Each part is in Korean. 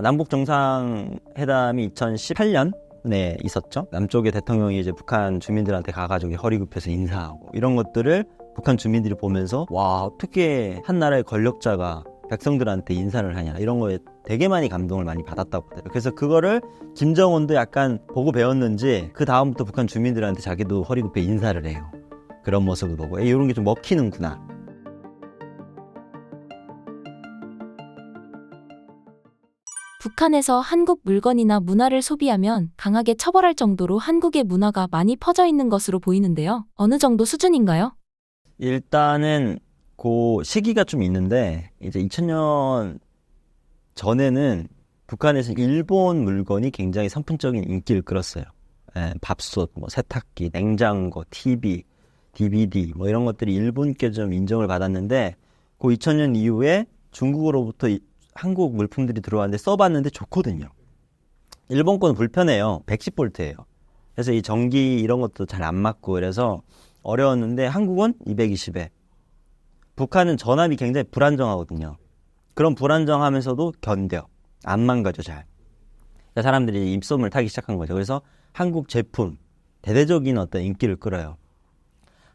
남북 정상회담이 2018년에 있었죠. 남쪽의 대통령이 이제 북한 주민들한테 가가지고 허리 굽혀서 인사하고 이런 것들을 북한 주민들이 보면서 와, 어떻게 한 나라의 권력자가 백성들한테 인사를 하냐, 이런 거에 되게 많이 감동을 많이 받았다고 하더라고요. 그래서 그거를 김정은도 약간 보고 배웠는지 그 다음부터 북한 주민들한테 자기도 허리 굽혀 인사를 해요. 그런 모습을 보고 이런 게 좀 먹히는구나. 북한에서 한국 물건이나 문화를 소비하면 강하게 처벌할 정도로 한국의 문화가 많이 퍼져 있는 것으로 보이는데요. 어느 정도 수준인가요? 일단은 그 시기가 좀 있는데, 이제 2000년 전에는 북한에서 일본 물건이 굉장히 선풍적인 인기를 끌었어요. 밥솥, 뭐 세탁기, 냉장고, TV, DVD 뭐 이런 것들이 일본께 좀 인정을 받았는데, 그 2000년 이후에 중국으로부터 한국 물품들이 들어왔는데 써봤는데 좋거든요. 일본 거는 불편해요. 110V예요. 그래서 이 전기 이런 것도 잘 안 맞고 그래서 어려웠는데, 한국은 220에. 북한은 전압이 굉장히 불안정하거든요. 그런 불안정하면서도 견뎌. 안 망가져 잘. 그러니까 사람들이 입소문을 타기 시작한 거죠. 그래서 한국 제품, 대대적인 어떤 인기를 끌어요.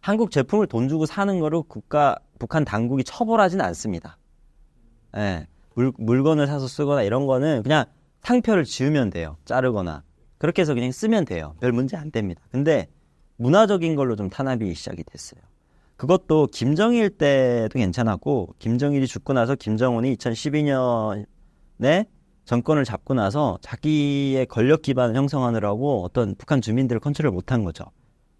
한국 제품을 돈 주고 사는 거로 북한 당국이 처벌하지는 않습니다. 물건을 사서 쓰거나 이런 거는 그냥 상표를 지우면 돼요. 자르거나. 그렇게 해서 그냥 쓰면 돼요. 별 문제 안 됩니다. 근데 문화적인 걸로 좀 탄압이 시작이 됐어요. 그것도 김정일 때도 괜찮았고, 김정일이 죽고 나서 김정은이 2012년에 정권을 잡고 나서 자기의 권력 기반을 형성하느라고 어떤 북한 주민들을 컨트롤 못한 거죠.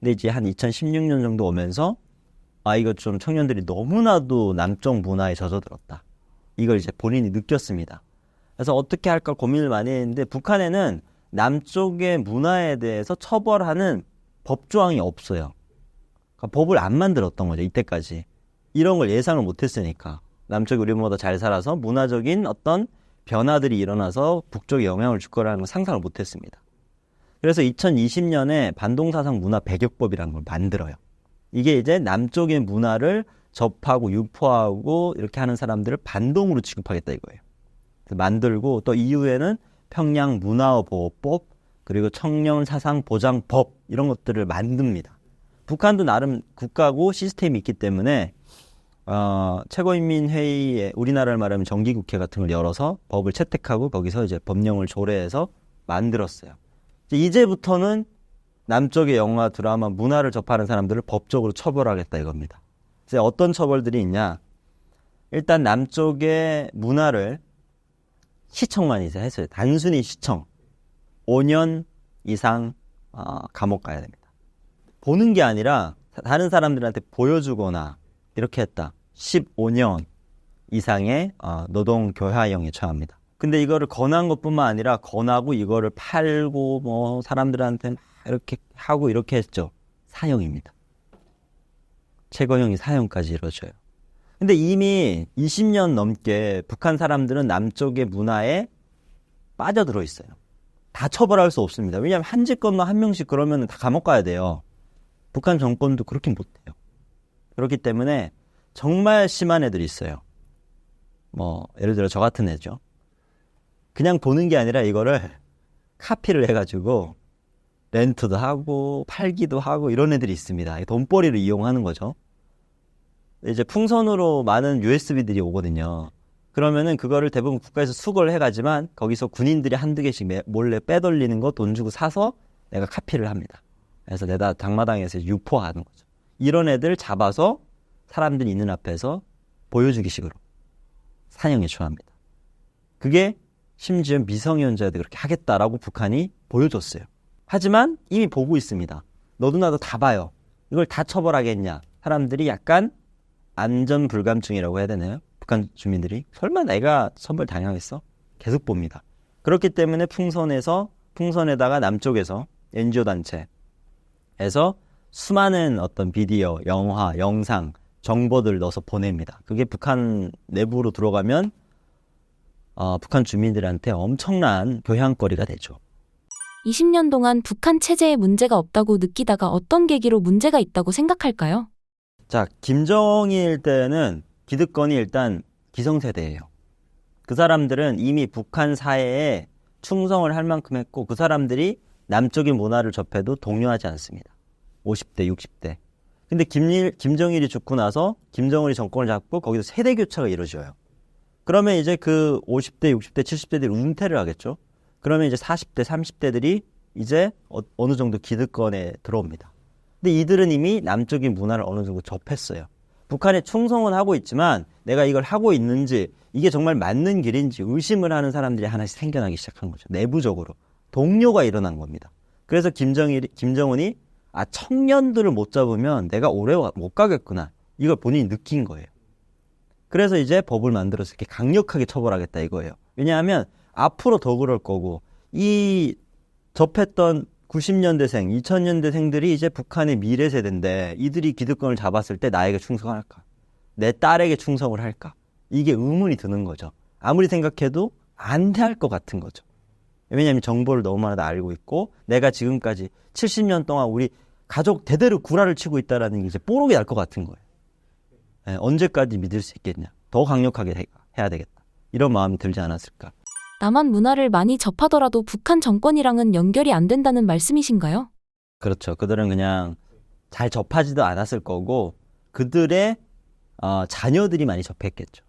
근데 이제 한 2016년 정도 오면서 이거 좀 청년들이 너무나도 남쪽 문화에 젖어들었다. 이걸 이제 본인이 느꼈습니다. 그래서 어떻게 할까 고민을 많이 했는데, 북한에는 남쪽의 문화에 대해서 처벌하는 법조항이 없어요. 그러니까 법을 안 만들었던 거죠, 이때까지. 이런 걸 예상을 못했으니까. 남쪽이 우리보다 잘 살아서 문화적인 어떤 변화들이 일어나서 북쪽에 영향을 줄 거라는 걸 상상을 못했습니다. 그래서 2020년에 반동사상 문화 배격법이라는 걸 만들어요. 이게 이제 남쪽의 문화를 접하고 유포하고 이렇게 하는 사람들을 반동으로 취급하겠다 이거예요. 만들고, 또 이후에는 평양 문화보호법, 그리고 청년 사상 보장법, 이런 것들을 만듭니다. 북한도 나름 국가고 시스템이 있기 때문에 최고인민회의에, 우리나라를 말하면 정기국회 같은 걸 열어서 법을 채택하고 거기서 이제 법령을 조례해서 만들었어요. 이제부터는 남쪽의 영화, 드라마, 문화를 접하는 사람들을 법적으로 처벌하겠다 이겁니다. 이제 어떤 처벌들이 있냐? 일단 남쪽의 문화를 시청만 이제 했어요. 단순히 시청. 5년 이상 감옥 가야 됩니다. 보는 게 아니라 다른 사람들한테 보여주거나 이렇게 했다. 15년 이상의 노동교화형에 처합니다. 근데 이거를 권한 것뿐만 아니라 권하고 이거를 팔고 뭐 사람들한테 막 이렇게 하고 이렇게 했죠. 사형입니다. 최고형이 사형까지 이루어져요. 근데 이미 20년 넘게 북한 사람들은 남쪽의 문화에 빠져들어 있어요. 다 처벌할 수 없습니다. 왜냐하면 한 집권만 한 명씩 그러면 다 감옥 가야 돼요. 북한 정권도 그렇게 못해요. 그렇기 때문에 정말 심한 애들이 있어요. 뭐 예를 들어 저 같은 애죠. 그냥 보는 게 아니라 이거를 카피를 해가지고 렌트도 하고 팔기도 하고 이런 애들이 있습니다. 돈벌이를 이용하는 거죠. 이제 풍선으로 많은 USB들이 오거든요. 그러면은 그거를 대부분 국가에서 수거를 해가지만 거기서 군인들이 한두 개씩 몰래 빼돌리는 거 돈 주고 사서 내가 카피를 합니다. 그래서 내가 당마당에서 유포하는 거죠. 이런 애들 잡아서 사람들이 있는 앞에서 보여주기 식으로 사형에 처합니다. 그게 심지어 미성년자에도 그렇게 하겠다라고 북한이 보여줬어요. 하지만 이미 보고 있습니다. 너도 나도 다 봐요. 이걸 다 처벌하겠냐. 사람들이 약간 안전불감증이라고 해야 되나요? 북한 주민들이 설마 내가 처벌 당하겠어? 계속 봅니다. 그렇기 때문에 풍선에다가 남쪽에서 NGO 단체에서 수많은 어떤 비디오, 영화, 영상, 정보들 넣어서 보냅니다. 그게 북한 내부로 들어가면 북한 주민들한테 엄청난 교양거리가 되죠. 20년 동안 북한 체제에 문제가 없다고 느끼다가 어떤 계기로 문제가 있다고 생각할까요? 자, 김정일 때는 기득권이 일단 기성세대예요. 그 사람들은 이미 북한 사회에 충성을 할 만큼 했고 그 사람들이 남쪽의 문화를 접해도 동요하지 않습니다. 50대, 60대. 근데 김정일이 죽고 나서 김정은이 정권을 잡고 거기서 세대 교체가 이루어져요. 그러면 이제 그 50대, 60대, 70대들이 은퇴를 하겠죠. 그러면 이제 40대, 30대들이 이제 어느 정도 기득권에 들어옵니다. 근데 이들은 이미 남쪽의 문화를 어느 정도 접했어요. 북한에 충성은 하고 있지만 내가 이걸 하고 있는지 이게 정말 맞는 길인지 의심을 하는 사람들이 하나씩 생겨나기 시작한 거죠. 내부적으로. 동요가 일어난 겁니다. 그래서 김정은이 청년들을 못 잡으면 내가 오래 못 가겠구나. 이걸 본인이 느낀 거예요. 그래서 이제 법을 만들어서 이렇게 강력하게 처벌하겠다 이거예요. 왜냐하면 앞으로 더 그럴 거고 이 접했던 90년대생, 2000년대생들이 이제 북한의 미래 세대인데 이들이 기득권을 잡았을 때 나에게 충성을 할까? 내 딸에게 충성을 할까? 이게 의문이 드는 거죠. 아무리 생각해도 안 할 것 같은 거죠. 왜냐하면 정보를 너무 많이 알고 있고 내가 지금까지 70년 동안 우리 가족 대대로 구라를 치고 있다는 게 이제 뽀록이 날 것 같은 거예요. 네, 언제까지 믿을 수 있겠냐. 더 강력하게 해야 되겠다. 이런 마음이 들지 않았을까. 남한 문화를 많이 접하더라도 북한 정권이랑은 연결이 안 된다는 말씀이신가요? 그렇죠. 그들은 그냥 잘 접하지도 않았을 거고 그들의 자녀들이 많이 접했겠죠.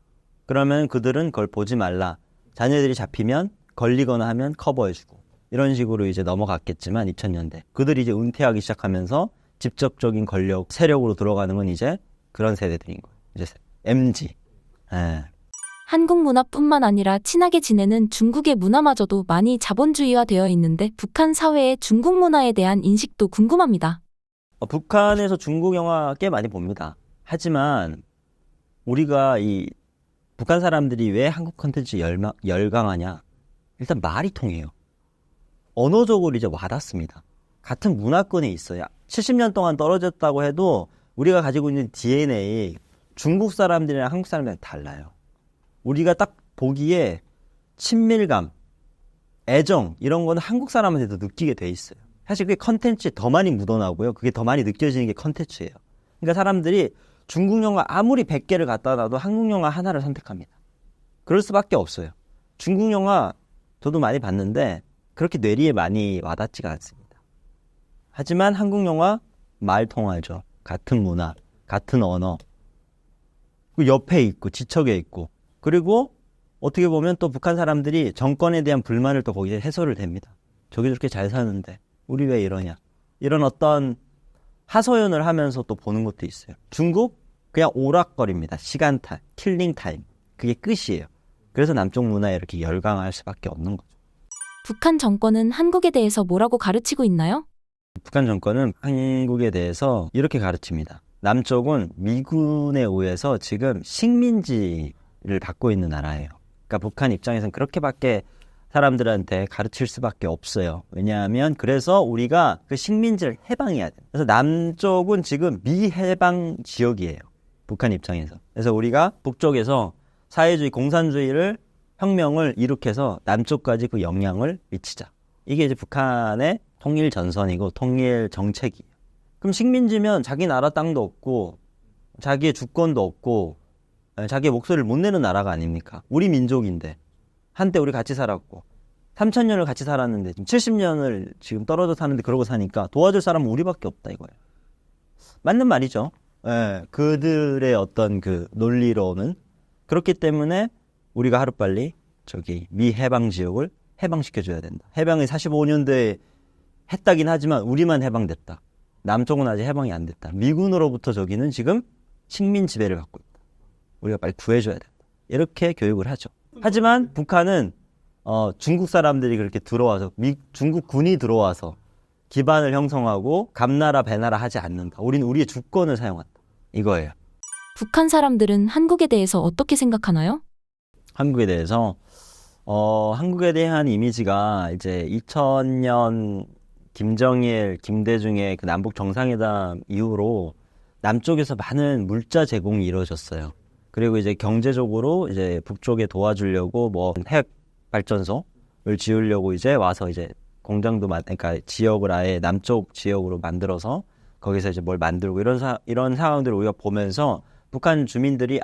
그러면 그들은 그걸 보지 말라. 자녀들이 잡히면 걸리거나 하면 커버해주고 이런 식으로 이제 넘어갔겠지만 2000년대 그들이 이제 은퇴하기 시작하면서 직접적인 권력 세력으로 들어가는 건 이제 그런 세대들인 거예요. 이제 MG. 예. 한국 문화뿐만 아니라 친하게 지내는 중국의 문화마저도 많이 자본주의화되어 있는데 북한 사회의 중국 문화에 대한 인식도 궁금합니다. 북한에서 중국 영화 꽤 많이 봅니다. 하지만 우리가 이 북한 사람들이 왜 한국 콘텐츠 열광하냐? 일단 말이 통해요. 언어적으로 이제 와닿습니다. 같은 문화권에 있어요. 70년 동안 떨어졌다고 해도 우리가 가지고 있는 DNA, 중국 사람들이랑 한국 사람들이랑 달라요. 우리가 딱 보기에 친밀감, 애정 이런 거는 한국 사람한테도 느끼게 돼 있어요. 사실 그게 컨텐츠에 더 많이 묻어나고요. 그게 더 많이 느껴지는 게 컨텐츠예요. 그러니까 사람들이 중국 영화 아무리 100개를 갖다 놔도 한국 영화 하나를 선택합니다. 그럴 수밖에 없어요. 중국 영화 저도 많이 봤는데 그렇게 뇌리에 많이 와닿지가 않습니다. 하지만 한국 영화 말 통하죠. 같은 문화, 같은 언어. 그 옆에 있고 지척에 있고 그리고 어떻게 보면 또 북한 사람들이 정권에 대한 불만을 또 거기에 해소를 됩니다. 저기 저렇게 잘 사는데 우리 왜 이러냐. 이런 어떤 하소연을 하면서 또 보는 것도 있어요. 중국 그냥 오락거립니다. 시간타임, 킬링타임. 그게 끝이에요. 그래서 남쪽 문화에 이렇게 열광할 수밖에 없는 거죠. 북한 정권은 한국에 대해서 뭐라고 가르치고 있나요? 북한 정권은 한국에 대해서 이렇게 가르칩니다. 남쪽은 미군에 의해서 지금 식민지를 받고 있는 나라예요. 그러니까 북한 입장에서는 그렇게밖에 사람들한테 가르칠 수밖에 없어요. 왜냐하면 그래서 우리가 그 식민지를 해방해야 돼요. 그래서 남쪽은 지금 미해방 지역이에요. 북한 입장에서. 그래서 우리가 북쪽에서 사회주의, 공산주의를 혁명을 일으켜서 남쪽까지 그 영향을 미치자. 이게 이제 북한의 통일 전선이고 통일 정책이에요. 그럼 식민지면 자기 나라 땅도 없고 자기의 주권도 없고 자기의 목소리를 못 내는 나라가 아닙니까? 우리 민족인데 한때 우리 같이 살았고 3000년을 같이 살았는데 지금 70년을 지금 떨어져 사는데 그러고 사니까 도와줄 사람은 우리밖에 없다 이거예요. 맞는 말이죠. 예, 그들의 어떤 그 논리로는 그렇기 때문에 우리가 하루빨리 저기 미해방 지역을 해방시켜줘야 된다. 해방이 45년대에 했다긴 하지만 우리만 해방됐다. 남쪽은 아직 해방이 안 됐다. 미군으로부터 저기는 지금 식민 지배를 받고 있다. 우리가 빨리 구해줘야 된다. 이렇게 교육을 하죠. 하지만 북한은 중국 사람들이 그렇게 들어와서 중국 군이 들어와서 기반을 형성하고 감나라 배나라 하지 않는다. 우리는 우리의 주권을 사용한다. 이거예요. 북한 사람들은 한국에 대해서 어떻게 생각하나요? 한국에 대해서 한국에 대한 이미지가 이제 2000년 김정일, 김대중의 그 남북 정상회담 이후로 남쪽에서 많은 물자 제공이 이루어졌어요. 그리고 이제 경제적으로 이제 북쪽에 도와주려고 뭐 핵 발전소를 지으려고 이제 와서 이제 공장도 그러니까 지역을 아예 남쪽 지역으로 만들어서 거기서 이제 뭘 만들고 이런 상황들을 우리가 보면서 북한 주민들이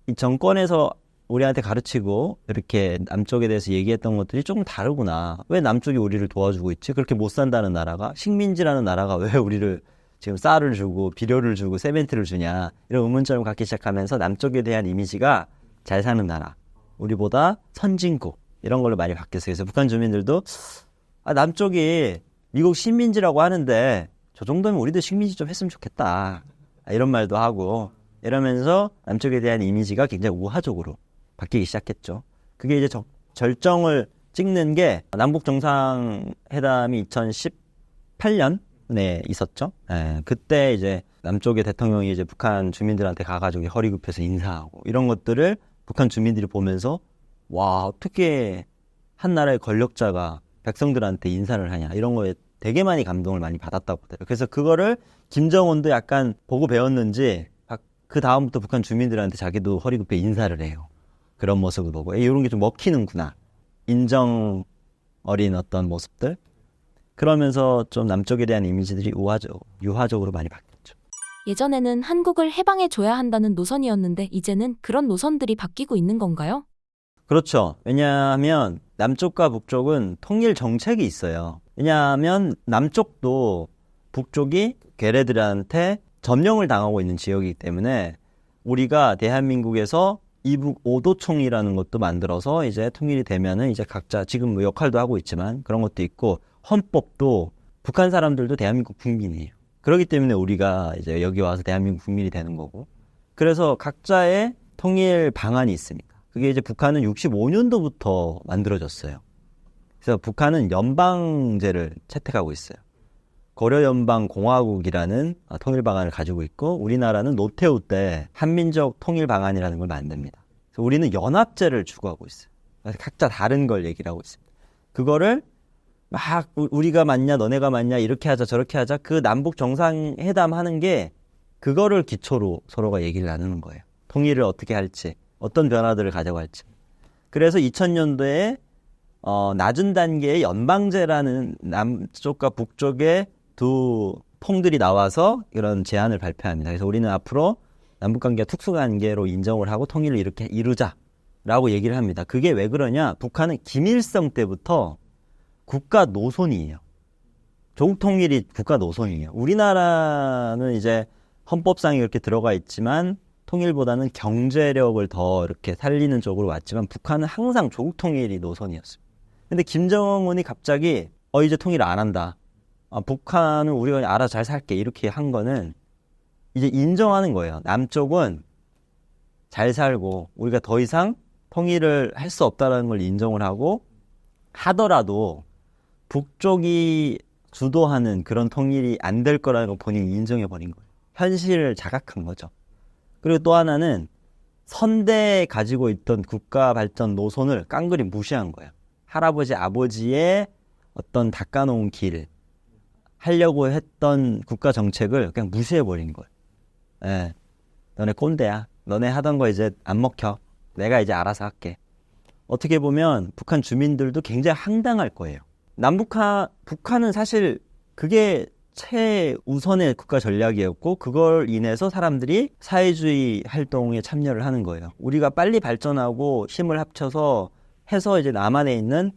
이 정권에서 우리한테 가르치고 이렇게 남쪽에 대해서 얘기했던 것들이 조금 다르구나. 왜 남쪽이 우리를 도와주고 있지? 그렇게 못 산다는 나라가, 식민지라는 나라가 왜 우리를 지금 쌀을 주고 비료를 주고 세멘트를 주냐, 이런 의문점을 갖기 시작하면서 남쪽에 대한 이미지가 잘 사는 나라, 우리보다 선진국, 이런 걸로 많이 바뀌었어요. 그래서 북한 주민들도 남쪽이 미국 식민지라고 하는데 저 정도면 우리도 식민지 좀 했으면 좋겠다, 이런 말도 하고, 이러면서 남쪽에 대한 이미지가 굉장히 우화적으로 바뀌기 시작했죠. 그게 이제 절정을 찍는 게 남북 정상회담이 2018년에 있었죠. 예, 그때 이제 남쪽의 대통령이 이제 북한 주민들한테 가가지고 허리 굽혀서 인사하고, 이런 것들을 북한 주민들이 보면서 와, 어떻게 한 나라의 권력자가 백성들한테 인사를 하냐, 이런 거에 되게 많이 감동을 많이 받았다고 하더라고요. 그래서 그거를 김정은도 약간 보고 배웠는지 그 다음부터 북한 주민들한테 자기도 허리 굽혀 인사를 해요. 그런 모습을 보고 이런 게 좀 먹히는구나, 인정 어린 어떤 모습들, 그러면서 좀 남쪽에 대한 이미지들이 유화적으로 많이 바뀌었죠. 예전에는 한국을 해방해줘야 한다는 노선이었는데 이제는 그런 노선들이 바뀌고 있는 건가요? 그렇죠. 왜냐하면 남쪽과 북쪽은 통일 정책이 있어요. 왜냐하면 남쪽도 북쪽이 괴뢰들한테 점령을 당하고 있는 지역이기 때문에 우리가 대한민국에서 이북 5도 총이라는 것도 만들어서 이제 통일이 되면은 이제 각자 지금 뭐 역할도 하고 있지만 그런 것도 있고, 헌법도 북한 사람들도 대한민국 국민이에요. 그렇기 때문에 우리가 이제 여기 와서 대한민국 국민이 되는 거고, 그래서 각자의 통일 방안이 있습니다. 그게 이제 북한은 65년도부터 만들어졌어요. 그래서 북한은 연방제를 채택하고 있어요. 고려연방공화국이라는 통일 방안을 가지고 있고, 우리나라는 노태우 때 한민족 통일 방안이라는 걸 만듭니다. 그래서 우리는 연합제를 추구하고 있어요. 각자 다른 걸 얘기를 하고 있습니다. 그거를 막 우리가 맞냐 너네가 맞냐 이렇게 하자 저렇게 하자, 그 남북 정상회담 하는 게 그거를 기초로 서로가 얘기를 나누는 거예요. 통일을 어떻게 할지, 어떤 변화들을 가져갈지. 그래서 2000년도에 낮은 단계의 연방제라는 남쪽과 북쪽의 두 통들이 나와서 이런 제안을 발표합니다. 그래서 우리는 앞으로 남북관계가 특수관계로 인정을 하고 통일을 이렇게 이루자라고 얘기를 합니다. 그게 왜 그러냐? 북한은 김일성 때부터 국가 노선이에요. 조국 통일이 국가 노선이에요. 우리나라는 이제 헌법상에 이렇게 들어가 있지만 통일보다는 경제력을 더 이렇게 살리는 쪽으로 왔지만, 북한은 항상 조국 통일이 노선이었습니다. 근데 김정은이 갑자기 이제 통일 안 한다, 북한은 우리가 알아서 잘 살게, 이렇게 한 거는 이제 인정하는 거예요. 남쪽은 잘 살고 우리가 더 이상 통일을 할 수 없다는 걸 인정을 하고, 하더라도 북쪽이 주도하는 그런 통일이 안 될 거라는 걸 본인이 인정해버린 거예요. 현실을 자각한 거죠. 그리고 또 하나는 선대에 가지고 있던 국가 발전 노선을 깡그리 무시한 거예요. 할아버지 아버지의 어떤 닦아놓은 길, 하려고 했던 국가 정책을 그냥 무시해버린 거예요. 예, 너네 꼰대야. 너네 하던 거 이제 안 먹혀. 내가 이제 알아서 할게. 어떻게 보면 북한 주민들도 굉장히 황당할 거예요. 북한은 사실 그게 최우선의 국가 전략이었고, 그걸 인해서 사람들이 사회주의 활동에 참여를 하는 거예요. 우리가 빨리 발전하고 힘을 합쳐서 해서 이제 남한에 있는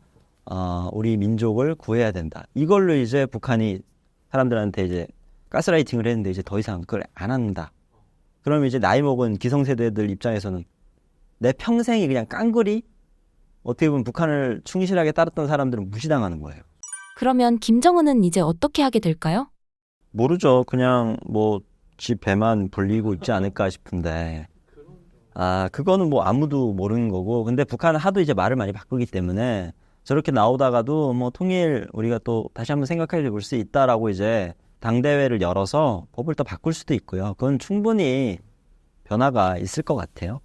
우리 민족을 구해야 된다. 이걸로 이제 북한이 사람들한테 이제 가스라이팅을 했는데 이제 더 이상 그걸 안 한다. 그러면 이제 나이 먹은 기성세대들 입장에서는 내 평생이 그냥 깡그리, 어떻게 보면 북한을 충실하게 따랐던 사람들은 무시당하는 거예요. 그러면 김정은은 이제 어떻게 하게 될까요? 모르죠. 그냥 뭐 지 배만 불리고 있지 않을까 싶은데, 그거는 뭐 아무도 모르는 거고, 근데 북한은 하도 이제 말을 많이 바꾸기 때문에 저렇게 나오다가도 뭐 통일 우리가 또 다시 한번 생각해 볼 수 있다라고 이제 당대회를 열어서 법을 또 바꿀 수도 있고요. 그건 충분히 변화가 있을 것 같아요.